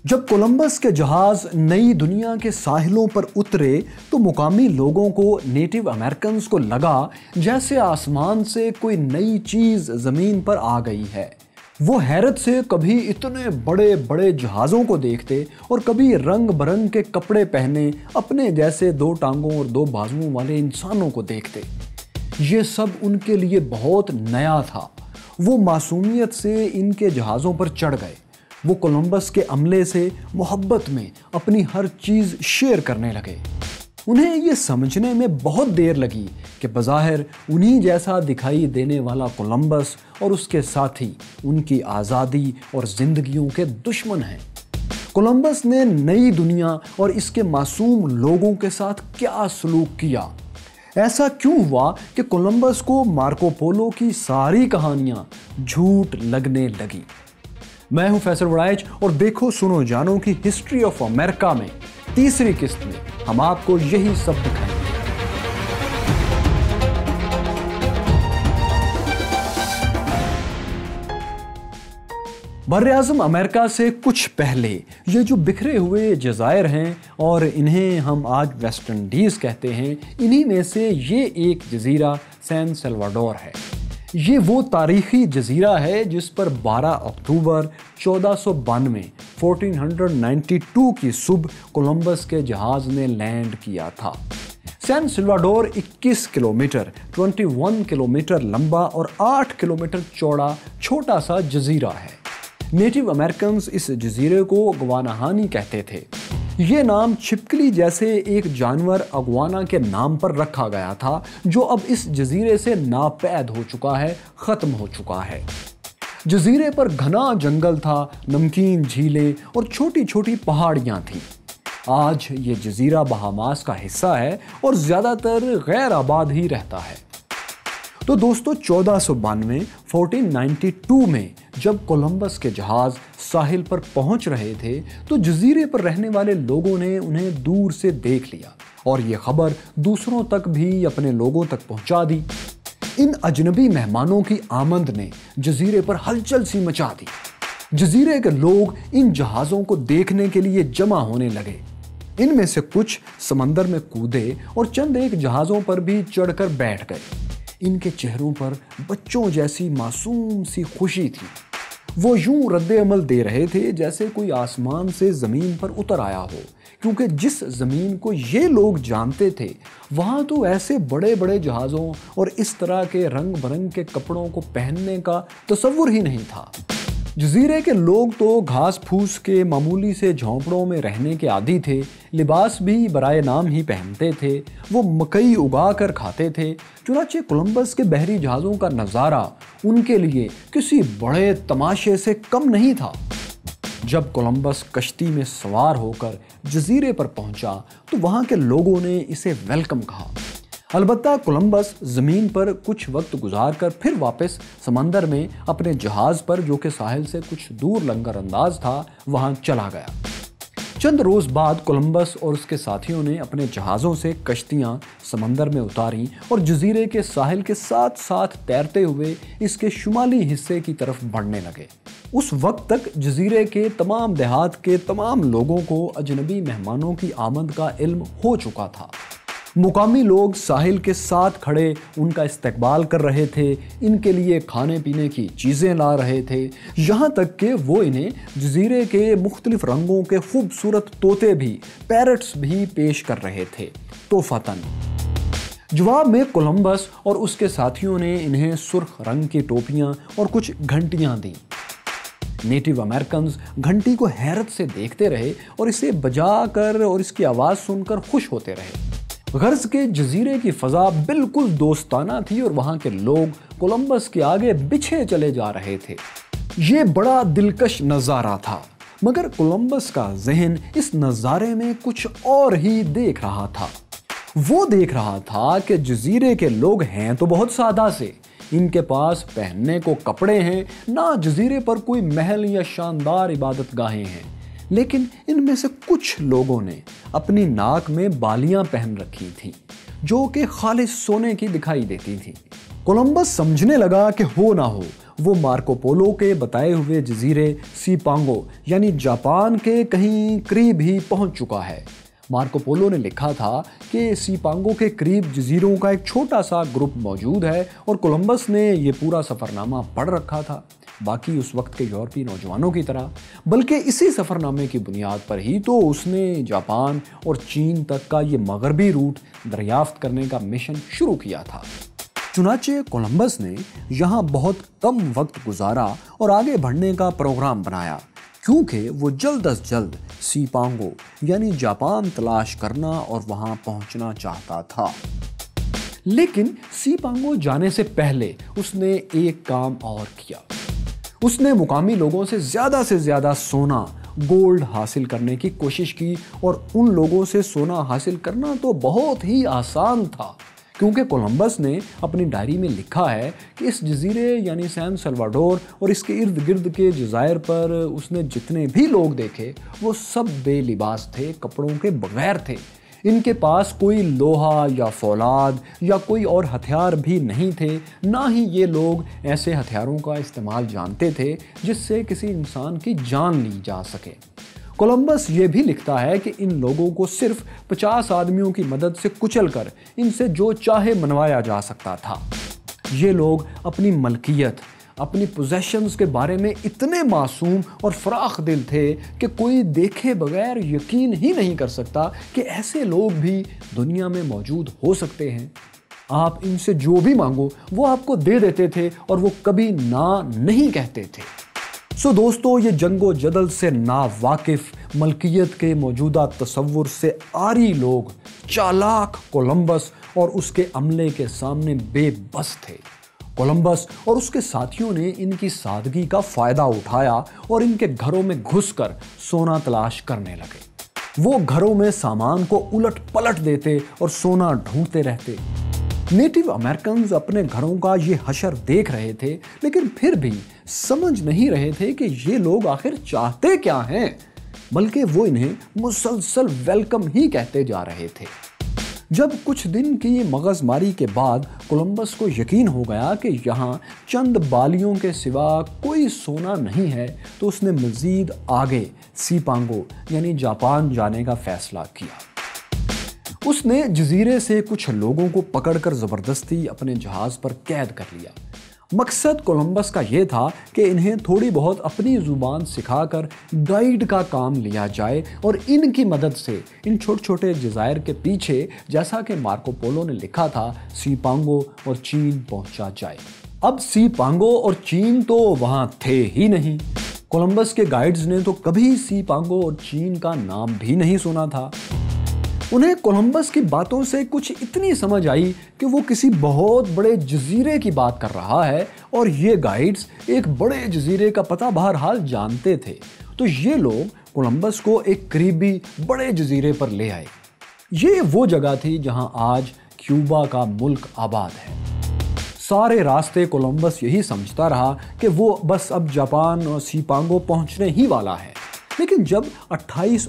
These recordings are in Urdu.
جب کولمبس کے جہاز نئی دنیا کے ساحلوں پر اترے تو مقامی لوگوں کو، نیٹو امریکنز کو لگا جیسے آسمان سے کوئی نئی چیز زمین پر آ گئی ہے۔ وہ حیرت سے کبھی اتنے بڑے بڑے جہازوں کو دیکھتے اور کبھی رنگ برنگ کے کپڑے پہنے اپنے جیسے 2 ٹانگوں اور 2 بازوؤں والے انسانوں کو دیکھتے۔ یہ سب ان کے لیے بہت نیا تھا۔ وہ معصومیت سے ان کے جہازوں پر چڑھ گئے۔ وہ کولمبس کے عملے سے محبت میں اپنی ہر چیز شیئر کرنے لگے۔ انہیں یہ سمجھنے میں بہت دیر لگی کہ بظاہر انہی جیسا دکھائی دینے والا کولمبس اور اس کے ساتھی ان کی آزادی اور زندگیوں کے دشمن ہیں۔ کولمبس نے نئی دنیا اور اس کے معصوم لوگوں کے ساتھ کیا سلوک کیا؟ ایسا کیوں ہوا کہ کولمبس کو مارکو پولو کی ساری کہانیاں جھوٹ لگنے لگی؟ میں ہوں فیصل وڑائچ اور دیکھو سنو جانو کی ہسٹری آف امریکہ میں تیسری قسط میں ہم آپ کو یہی سب دکھائیں گے۔ براعظم امریکہ سے کچھ پہلے یہ جو بکھرے ہوئے جزائر ہیں اور انہیں ہم آج ویسٹ انڈیز کہتے ہیں، انہی میں سے یہ ایک جزیرہ سین سلواڈور ہے۔ یہ وہ تاریخی جزیرہ ہے جس پر 12 اکتوبر 1492 کی صبح کولمبس کے جہاز نے لینڈ کیا تھا۔ سین سلواڈور 21 کلومیٹر لمبا اور 8 کلومیٹر چوڑا چھوٹا سا جزیرہ ہے۔ نیٹو امریکنز اس جزیرے کو گواناہانی کہتے تھے۔ یہ نام چھپکلی جیسے ایک جانور اگوانا کے نام پر رکھا گیا تھا جو اب اس جزیرے سے ناپید ہو چکا ہے، ختم ہو چکا ہے۔ جزیرے پر گھنا جنگل تھا، نمکین جھیلیں اور چھوٹی چھوٹی پہاڑیاں تھیں۔ آج یہ جزیرہ بہاماس کا حصہ ہے اور زیادہ تر غیر آباد ہی رہتا ہے۔ تو دوستو 1492 میں جب کولمبس کے جہاز ساحل پر پہنچ رہے تھے تو جزیرے پر رہنے والے لوگوں نے انہیں دور سے دیکھ لیا اور یہ خبر دوسروں تک بھی اپنے لوگوں تک پہنچا دی۔ ان اجنبی مہمانوں کی آمد نے جزیرے پر ہلچل سی مچا دی۔ جزیرے کے لوگ ان جہازوں کو دیکھنے کے لیے جمع ہونے لگے۔ ان میں سے کچھ سمندر میں کودے اور چند ایک جہازوں پر بھی چڑھ کر بیٹھ گئے۔ ان کے چہروں پر بچوں جیسی معصوم سی خوشی تھی۔ وہ یوں رد عمل دے رہے تھے جیسے کوئی آسمان سے زمین پر اتر آیا ہو، کیونکہ جس زمین کو یہ لوگ جانتے تھے وہاں تو ایسے بڑے بڑے جہازوں اور اس طرح کے رنگ برنگ کے کپڑوں کو پہننے کا تصور ہی نہیں تھا۔ جزیرے کے لوگ تو گھاس پھوس کے معمولی سے جھونپڑوں میں رہنے کے عادی تھے، لباس بھی برائے نام ہی پہنتے تھے، وہ مکئی اگا کر کھاتے تھے۔ چنانچہ کولمبس کے بحری جہازوں کا نظارہ ان کے لیے کسی بڑے تماشے سے کم نہیں تھا۔ جب کولمبس کشتی میں سوار ہو کر جزیرے پر پہنچا تو وہاں کے لوگوں نے اسے ویلکم کہا۔ البتہ کولمبس زمین پر کچھ وقت گزار کر پھر واپس سمندر میں اپنے جہاز پر، جو کہ ساحل سے کچھ دور لنگر انداز تھا، وہاں چلا گیا۔ چند روز بعد کولمبس اور اس کے ساتھیوں نے اپنے جہازوں سے کشتیاں سمندر میں اتاریں اور جزیرے کے ساحل کے ساتھ ساتھ تیرتے ہوئے اس کے شمالی حصے کی طرف بڑھنے لگے۔ اس وقت تک جزیرے کے تمام دیہات کے تمام لوگوں کو اجنبی مہمانوں کی آمد کا علم ہو چکا تھا۔ مقامی لوگ ساحل کے ساتھ کھڑے ان کا استقبال کر رہے تھے، ان کے لیے کھانے پینے کی چیزیں لا رہے تھے، یہاں تک کہ وہ انہیں جزیرے کے مختلف رنگوں کے خوبصورت طوطے بھی، پیرٹس بھی پیش کر رہے تھے تحفتاً۔ جواب میں کولمبس اور اس کے ساتھیوں نے انہیں سرخ رنگ کی ٹوپیاں اور کچھ گھنٹیاں دیں۔ نیٹو امریکنز گھنٹی کو حیرت سے دیکھتے رہے اور اسے بجا کر اور اس کی آواز سن کر خوش ہوتے رہے۔ غرض کے جزیرے کی فضا بالکل دوستانہ تھی اور وہاں کے لوگ کولمبس کے آگے بچھے چلے جا رہے تھے۔ یہ بڑا دلکش نظارہ تھا، مگر کولمبس کا ذہن اس نظارے میں کچھ اور ہی دیکھ رہا تھا۔ وہ دیکھ رہا تھا کہ جزیرے کے لوگ ہیں تو بہت سادہ سے، ان کے پاس پہننے کو کپڑے ہیں، نہ جزیرے پر کوئی محل یا شاندار عبادت گاہیں ہیں، لیکن ان میں سے کچھ لوگوں نے اپنی ناک میں بالیاں پہن رکھی تھیں جو کہ خالص سونے کی دکھائی دیتی تھیں۔ کولمبس سمجھنے لگا کہ ہو نہ ہو وہ مارکو پولو کے بتائے ہوئے جزیرے سی پانگو یعنی جاپان کے کہیں قریب ہی پہنچ چکا ہے۔ مارکو پولو نے لکھا تھا کہ سی پانگو کے قریب جزیروں کا ایک چھوٹا سا گروپ موجود ہے اور کولمبس نے یہ پورا سفرنامہ پڑھ رکھا تھا، باقی اس وقت کے یورپی نوجوانوں کی طرح، بلکہ اسی سفرنامے کی بنیاد پر ہی تو اس نے جاپان اور چین تک کا یہ مغربی روٹ دریافت کرنے کا مشن شروع کیا تھا۔ چنانچہ کولمبس نے یہاں بہت کم وقت گزارا اور آگے بڑھنے کا پروگرام بنایا، کیونکہ وہ جلد از جلد سی پانگو یعنی جاپان تلاش کرنا اور وہاں پہنچنا چاہتا تھا۔ لیکن سی پانگو جانے سے پہلے اس نے ایک کام اور کیا۔ اس نے مقامی لوگوں سے زیادہ سونا، گولڈ حاصل کرنے کی کوشش کی، اور ان لوگوں سے سونا حاصل کرنا تو بہت ہی آسان تھا، کیونکہ کولمبس نے اپنی ڈائری میں لکھا ہے کہ اس جزیرے یعنی سین سلواڈور اور اس کے ارد گرد کے جزائر پر اس نے جتنے بھی لوگ دیکھے وہ سب بے لباس تھے، کپڑوں کے بغیر تھے۔ ان کے پاس کوئی لوہا یا فولاد یا کوئی اور ہتھیار بھی نہیں تھے، نہ ہی یہ لوگ ایسے ہتھیاروں کا استعمال جانتے تھے جس سے کسی انسان کی جان لی جا سکے۔ کولمبس یہ بھی لکھتا ہے کہ ان لوگوں کو صرف 50 آدمیوں کی مدد سے کچل کر ان سے جو چاہے منوایا جا سکتا تھا۔ یہ لوگ اپنی ملکیت، اپنی پوزیشنز کے بارے میں اتنے معصوم اور فراخ دل تھے کہ کوئی دیکھے بغیر یقین ہی نہیں کر سکتا کہ ایسے لوگ بھی دنیا میں موجود ہو سکتے ہیں۔ آپ ان سے جو بھی مانگو وہ آپ کو دے دیتے تھے اور وہ کبھی نہ نہیں کہتے تھے۔ دوستو، یہ جنگ و جدل سے ناواقف، ملکیت کے موجودہ تصور سے عاری لوگ چالاک کولمبس اور اس کے عملے کے سامنے بے بس تھے۔ کولمبس اور اس کے ساتھیوں نے ان کی سادگی کا فائدہ اٹھایا اور ان کے گھروں میں گھس کر سونا تلاش کرنے لگے۔ وہ گھروں میں سامان کو الٹ پلٹ دیتے اور سونا ڈھونڈتے رہتے۔ نیٹو امریکنز اپنے گھروں کا یہ حشر دیکھ رہے تھے، لیکن پھر بھی سمجھ نہیں رہے تھے کہ یہ لوگ آخر چاہتے کیا ہیں، بلکہ وہ انہیں مسلسل ویلکم ہی کہتے جا رہے تھے۔ جب کچھ دن کی مغز ماری کے بعد کولمبس کو یقین ہو گیا کہ یہاں چند بالیوں کے سوا کوئی سونا نہیں ہے، تو اس نے مزید آگے سی پانگو یعنی جاپان جانے کا فیصلہ کیا۔ اس نے جزیرے سے کچھ لوگوں کو پکڑ کر زبردستی اپنے جہاز پر قید کر لیا۔ مقصد کولمبس کا یہ تھا کہ انہیں تھوڑی بہت اپنی زبان سکھا کر گائیڈ کا کام لیا جائے اور ان کی مدد سے ان چھوٹے چھوٹے جزائر کے پیچھے، جیسا کہ مارکو پولو نے لکھا تھا، سی پانگو اور چین پہنچا جائے۔ اب سی پانگو اور چین تو وہاں تھے ہی نہیں۔ کولمبس کے گائیڈز نے تو کبھی سی پانگو اور چین کا نام بھی نہیں سنا تھا۔ انہیں کولمبس کی باتوں سے کچھ اتنی سمجھ آئی کہ وہ کسی بہت بڑے جزیرے کی بات کر رہا ہے اور یہ گائیڈز ایک بڑے جزیرے کا پتہ بہرحال جانتے تھے، تو یہ لوگ کولمبس کو ایک قریبی بڑے جزیرے پر لے آئے۔ یہ وہ جگہ تھی جہاں آج کیوبا کا ملک آباد ہے۔ سارے راستے کولمبس یہی سمجھتا رہا کہ وہ بس اب جاپان اور سی پانگو پہنچنے ہی والا ہے، لیکن جب 28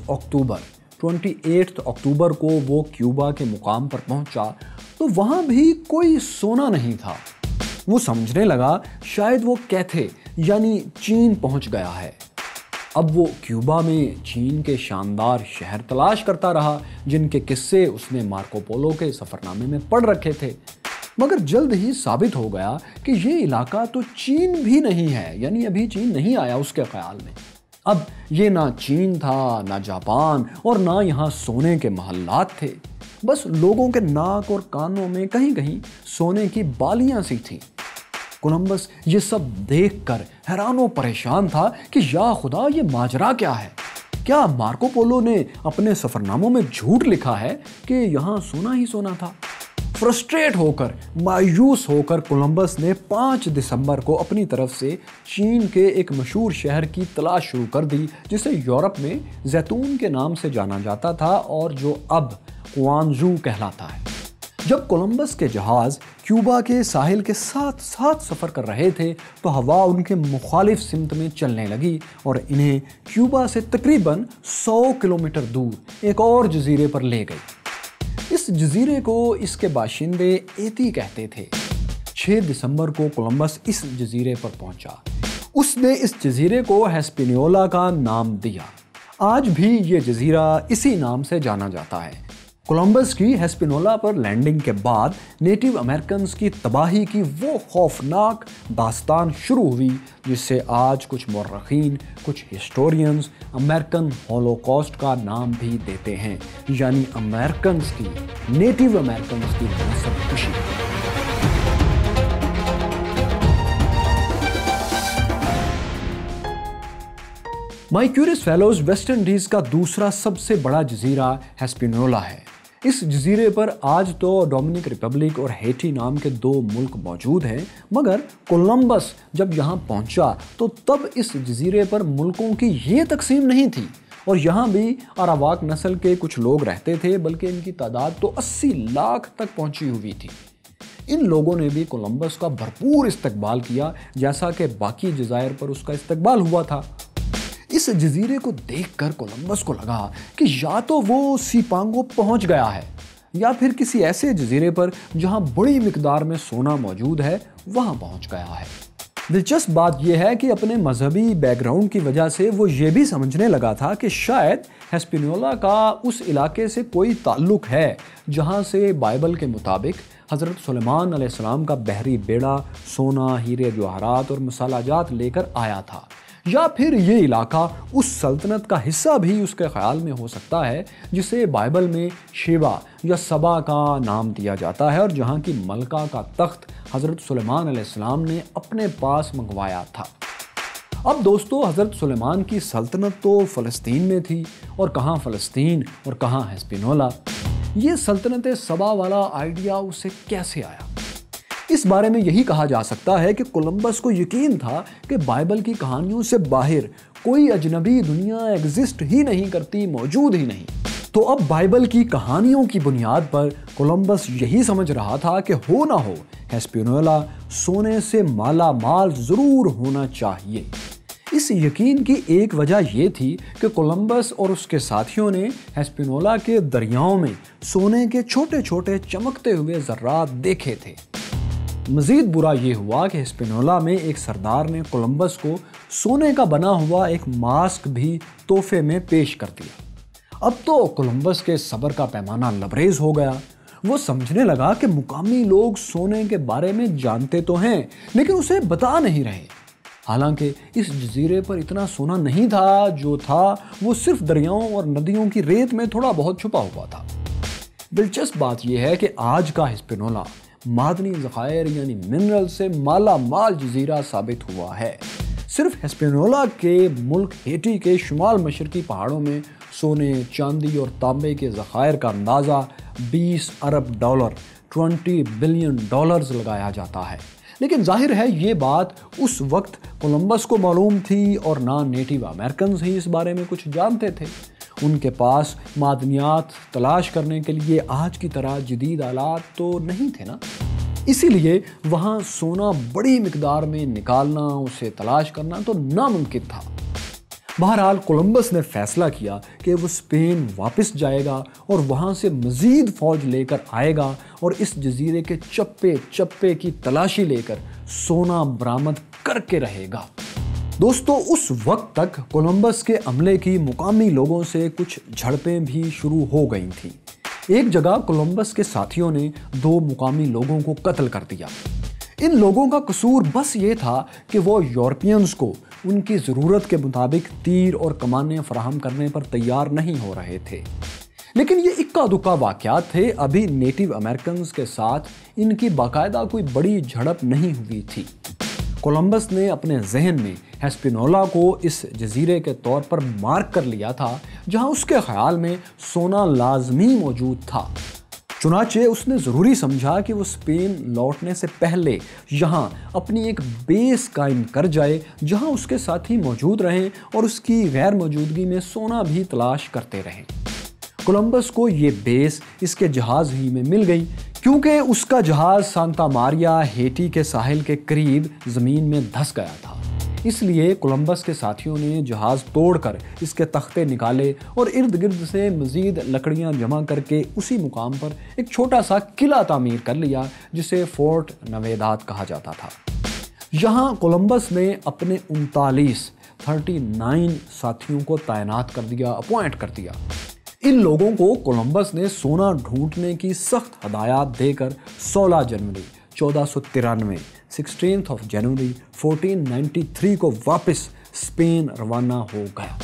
اکتوبر کو وہ کیوبا کے مقام پر پہنچا تو وہاں بھی کوئی سونا نہیں تھا۔ وہ سمجھنے لگا شاید وہ کیتھے یعنی چین پہنچ گیا ہے۔ اب وہ کیوبا میں چین کے شاندار شہر تلاش کرتا رہا جن کے قصے اس نے مارکو پولو کے سفرنامے میں پڑھ رکھے تھے، مگر جلد ہی ثابت ہو گیا کہ یہ علاقہ تو چین بھی نہیں ہے، یعنی ابھی چین نہیں آیا اس کے خیال میں۔ اب یہ نہ چین تھا، نہ جاپان، اور نہ یہاں سونے کے محلات تھے، بس لوگوں کے ناک اور کانوں میں کہیں کہیں سونے کی بالیاں سی تھیں۔ کولمبس یہ سب دیکھ کر حیران و پریشان تھا کہ یا خدا، یہ ماجرا کیا ہے؟ کیا مارکو پولو نے اپنے سفرناموں میں جھوٹ لکھا ہے کہ یہاں سونا ہی سونا تھا؟ فرسٹریٹ ہو کر، مایوس ہو کر کولمبس نے 5 دسمبر کو اپنی طرف سے چین کے ایک مشہور شہر کی تلاش شروع کر دی جسے یورپ میں زیتون کے نام سے جانا جاتا تھا اور جو اب کوانزو کہلاتا ہے۔ جب کولمبس کے جہاز کیوبا کے ساحل کے ساتھ سفر کر رہے تھے تو ہوا ان کے مخالف سمت میں چلنے لگی اور انہیں کیوبا سے تقریباً 100 کلومیٹر دور ایک اور جزیرے پر لے گئی۔ اس جزیرے کو اس کے باشندے ایتی کہتے تھے۔ 6 دسمبر کو کولمبس اس جزیرے پر پہنچا۔ اس نے اس جزیرے کو ہسپینیولا کا نام دیا۔ آج بھی یہ جزیرہ اسی نام سے جانا جاتا ہے۔ کولمبس کی ہسپینولا پر لینڈنگ کے بعد نیٹو امریکنز کی تباہی کی وہ خوفناک داستان شروع ہوئی جس سے آج کچھ مورخین، کچھ ہسٹورینز امریکن ہولوکاسٹ کا نام بھی دیتے ہیں، یعنی امریکنز کی، نیٹو امریکنز کی نسل کشی۔ مائی کیورس فیلوز ویسٹ انڈیز کا دوسرا سب سے بڑا جزیرہ ہسپینولا ہے۔ اس جزیرے پر آج تو ڈومینک ریپبلک اور ہیٹی نام کے 2 ملک موجود ہیں، مگر کولمبس جب یہاں پہنچا تو تب اس جزیرے پر ملکوں کی یہ تقسیم نہیں تھی، اور یہاں بھی اراواک نسل کے کچھ لوگ رہتے تھے، بلکہ ان کی تعداد تو 80 لاکھ تک پہنچی ہوئی تھی۔ ان لوگوں نے بھی کولمبس کا بھرپور استقبال کیا، جیسا کہ باقی جزائر پر اس کا استقبال ہوا تھا۔ اس جزیرے کو دیکھ کر کولمبس کو لگا کہ یا تو وہ سیپانگو پہنچ گیا ہے یا پھر کسی ایسے جزیرے پر جہاں بڑی مقدار میں سونا موجود ہے وہاں پہنچ گیا ہے۔ دلچسپ بات یہ ہے کہ اپنے مذہبی بیک گراؤنڈ کی وجہ سے وہ یہ بھی سمجھنے لگا تھا کہ شاید ہسپینولا کا اس علاقے سے کوئی تعلق ہے جہاں سے بائبل کے مطابق حضرت سلیمان علیہ السلام کا بحری بیڑا سونا، ہیرے جواہرات اور مسالہ جات لے کر آیا تھا، یا پھر یہ علاقہ اس سلطنت کا حصہ بھی اس کے خیال میں ہو سکتا ہے جسے بائبل میں شیبا یا سبا کا نام دیا جاتا ہے، اور جہاں کی ملکہ کا تخت حضرت سلیمان علیہ السلام نے اپنے پاس منگوایا تھا۔ اب دوستو، حضرت سلیمان کی سلطنت تو فلسطین میں تھی، اور کہاں فلسطین اور کہاں ہسپینولا۔ یہ سلطنت سبا والا آئیڈیا اسے کیسے آیا؟ اس بارے میں یہی کہا جا سکتا ہے کہ کولمبس کو یقین تھا کہ بائبل کی کہانیوں سے باہر کوئی اجنبی دنیا ایگزسٹ ہی نہیں کرتی، موجود ہی نہیں۔ تو اب بائبل کی کہانیوں کی بنیاد پر کولمبس یہی سمجھ رہا تھا کہ ہو نہ ہو ہسپینولا سونے سے مالا مال ضرور ہونا چاہیے۔ اس یقین کی ایک وجہ یہ تھی کہ کولمبس اور اس کے ساتھیوں نے ہسپینولا کے دریاؤں میں سونے کے چھوٹے چھوٹے چمکتے ہوئے ذرات دیکھے تھے۔ مزید برا یہ ہوا کہ ہسپینولا میں ایک سردار نے کولمبس کو سونے کا بنا ہوا ایک ماسک بھی تحفے میں پیش کر دیا۔ اب تو کولمبس کے صبر کا پیمانہ لبریز ہو گیا۔ وہ سمجھنے لگا کہ مقامی لوگ سونے کے بارے میں جانتے تو ہیں لیکن اسے بتا نہیں رہے۔ حالانکہ اس جزیرے پر اتنا سونا نہیں تھا، جو تھا وہ صرف دریاؤں اور ندیوں کی ریت میں تھوڑا بہت چھپا ہوا تھا۔ دلچسپ بات یہ ہے کہ آج کا ہسپینولا معدنی ذخائر یعنی منرل سے مالا مال جزیرہ ثابت ہوا ہے۔ صرف ہسپینولا کے ملک ہیٹی کے شمال مشرقی پہاڑوں میں سونے، چاندی اور تانبے کے ذخائر کا اندازہ 20 ارب ڈالر 20 بلین ڈالرز لگایا جاتا ہے۔ لیکن ظاہر ہے یہ بات اس وقت کولمبس کو معلوم تھی، اور نہ نیٹو امریکنز ہی اس بارے میں کچھ جانتے تھے۔ ان کے پاس معدنیات تلاش کرنے کے لیے آج کی طرح جدید آلات تو نہیں تھے نا، اسی لیے وہاں سونا بڑی مقدار میں نکالنا، اسے تلاش کرنا تو ناممکن تھا۔ بہرحال کولمبس نے فیصلہ کیا کہ وہ اسپین واپس جائے گا اور وہاں سے مزید فوج لے کر آئے گا، اور اس جزیرے کے چپے چپے کی تلاشی لے کر سونا برآمد کر کے رہے گا۔ دوستو، اس وقت تک کولمبس کے عملے کی مقامی لوگوں سے کچھ جھڑپیں بھی شروع ہو گئی تھیں۔ ایک جگہ کولمبس کے ساتھیوں نے 2 مقامی لوگوں کو قتل کر دیا۔ ان لوگوں کا قصور بس یہ تھا کہ وہ یورپینز کو ان کی ضرورت کے مطابق تیر اور کمانیں فراہم کرنے پر تیار نہیں ہو رہے تھے۔ لیکن یہ اکا دکا واقعات تھے، ابھی نیٹو امریکنز کے ساتھ ان کی باقاعدہ کوئی بڑی جھڑپ نہیں ہوئی تھی۔ کولمبس نے اپنے ذہن میں ہسپینولا کو اس جزیرے کے طور پر مارک کر لیا تھا جہاں اس کے خیال میں سونا لازمی موجود تھا۔ چنانچہ اس نے ضروری سمجھا کہ وہ اسپین لوٹنے سے پہلے یہاں اپنی ایک بیس قائم کر جائے جہاں اس کے ساتھی موجود رہیں اور اس کی غیر موجودگی میں سونا بھی تلاش کرتے رہیں۔ کولمبس کو یہ بیس اس کے جہاز ہی میں مل گئی، کیونکہ اس کا جہاز سانتا ماریا ہیٹی کے ساحل کے قریب زمین میں دھس گیا تھا۔ اس لیے کولمبس کے ساتھیوں نے جہاز توڑ کر اس کے تختے نکالے اور ارد گرد سے مزید لکڑیاں جمع کر کے اسی مقام پر ایک چھوٹا سا قلعہ تعمیر کر لیا جسے فورٹ نویداد کہا جاتا تھا۔ یہاں کولمبس نے اپنے 39 ساتھیوں کو تعینات کر دیا، اپوائنٹ کر دیا۔ ان لوگوں کو کولمبس نے سونا ڈھونڈنے کی سخت ہدایات دے کر 16 جنوری 1493 16 جنوری 1493 کو واپس اسپین روانہ ہو گیا۔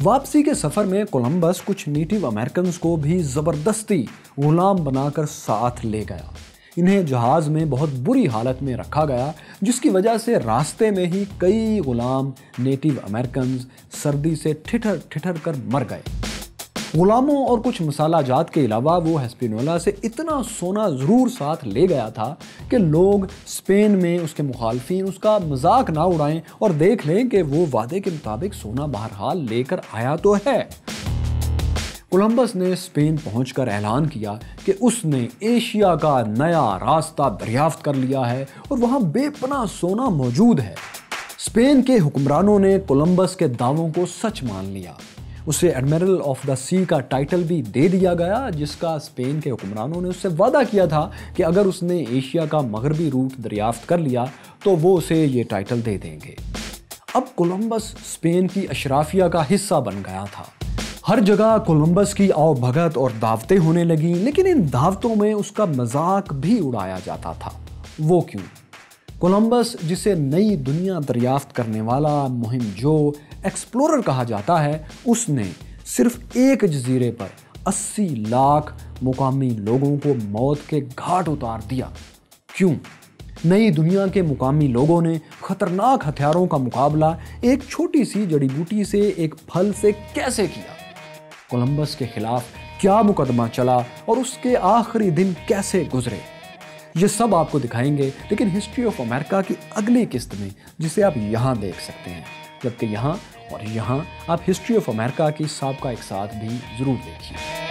واپسی کے سفر میں کولمبس کچھ نیٹو امریکنز کو بھی زبردستی غلام بنا کر ساتھ لے گیا۔ انہیں جہاز میں بہت بری حالت میں رکھا گیا، جس کی وجہ سے راستے میں ہی کئی غلام نیٹو امریکنز سردی سے ٹھٹر ٹھٹر کر مر گئے۔ غلاموں اور کچھ مسالہ جات کے علاوہ وہ ہسپینولا سے اتنا سونا ضرور ساتھ لے گیا تھا کہ لوگ اسپین میں اس کے مخالفین اس کا مذاق نہ اڑائیں اور دیکھ لیں کہ وہ وعدے کے مطابق سونا بہرحال لے کر آیا تو ہے۔ کولمبس نے اسپین پہنچ کر اعلان کیا کہ اس نے ایشیا کا نیا راستہ دریافت کر لیا ہے اور وہاں بے پناہ سونا موجود ہے۔ اسپین کے حکمرانوں نے کولمبس کے دعووں کو سچ مان لیا۔ اسے ایڈمرل آف دا سی کا ٹائٹل بھی دے دیا گیا، جس کا اسپین کے حکمرانوں نے اس سے وعدہ کیا تھا کہ اگر اس نے ایشیا کا مغربی روٹ دریافت کر لیا تو وہ اسے یہ ٹائٹل دے دیں گے۔ اب کولمبس اسپین کی اشرافیہ کا حصہ بن گیا تھا۔ ہر جگہ کولمبس کی آؤ بھگت اور دعوتیں ہونے لگیں، لیکن ان دعوتوں میں اس کا مذاق بھی اڑایا جاتا تھا۔ وہ کیوں؟ کولمبس، جسے نئی دنیا دریافت کرنے والا مہم جو ایکسپلورر کہا جاتا ہے، اس نے صرف ایک جزیرے پر 80 لاکھ مقامی لوگوں کو موت کے گھاٹ اتار دیا۔ کیوں؟ نئی دنیا کے مقامی لوگوں نے خطرناک ہتھیاروں کا مقابلہ ایک چھوٹی سی جڑی بوٹی سے، ایک پھل سے کیسے کیا؟ کولمبس کے خلاف کیا مقدمہ چلا اور اس کے آخری دن کیسے گزرے؟ یہ سب آپ کو دکھائیں گے، لیکن ہسٹری آف امریکہ کی اگلی قسط میں، جسے آپ یہاں دیکھ سکتے ہیں، جبکہ یہاں اور یہاں آپ ہسٹری آف امریکہ کی سابقہ اقساط بھی ضرور دیکھیے۔